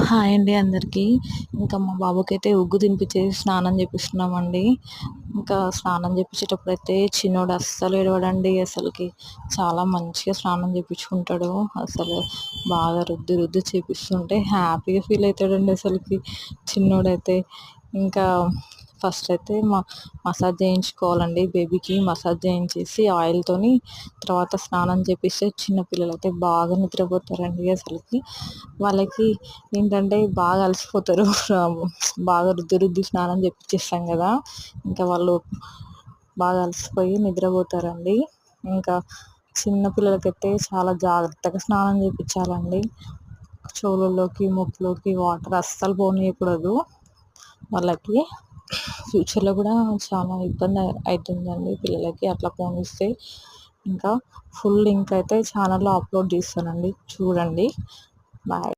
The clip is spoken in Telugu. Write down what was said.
హాయ్ అండి అందరికీ. ఇంకా మా బాబుకైతే ఉగ్గు తినిపించేసి స్నానం చేపిస్తున్నామండి. ఇంకా స్నానం చేపించేటప్పుడైతే చిన్నోడు అస్సలు ఏడవడండి. అసలుకి చాలా మంచిగా స్నానం చేపించుకుంటాడు. అసలు బాగా రుద్ది రుద్ది చేపిస్తుంటే హ్యాపీగా ఫీల్ అవుతాడండి అసలుకి చిన్నోడైతే. ఇంకా ఫస్ట్ అయితే మసాజ్ చేయించుకోవాలండి. బేబీకి మసాజ్ చేయించేసి ఆయిల్తోని తర్వాత స్నానం చేపిస్తే చిన్నపిల్లలు అయితే బాగా నిద్రపోతారండి. అసలుకి వాళ్ళకి ఏంటంటే బాగా అలసిపోతారు. బాగా రుద్ది రుద్ది స్నానం చేపిచ్చేస్తాం కదా, ఇంకా వాళ్ళు బాగా అలసిపోయి నిద్రపోతారండి. ఇంకా చిన్న పిల్లలకైతే చాలా జాగ్రత్తగా స్నానం చేయించాలండి. చెవులలోకి ముక్కులోకి వాటర్ అస్సలు పోనీయకూడదు. వాళ్ళకి ఫ్యూచర్లో కూడా చాలా ఇబ్బంది అవుతుందండి పిల్లలకి అట్లా పోనిస్తే. ఇంకా ఫుల్ లింక్ అయితే ఛానల్లో అప్లోడ్ చేస్తానండి, చూడండి. బాయ్.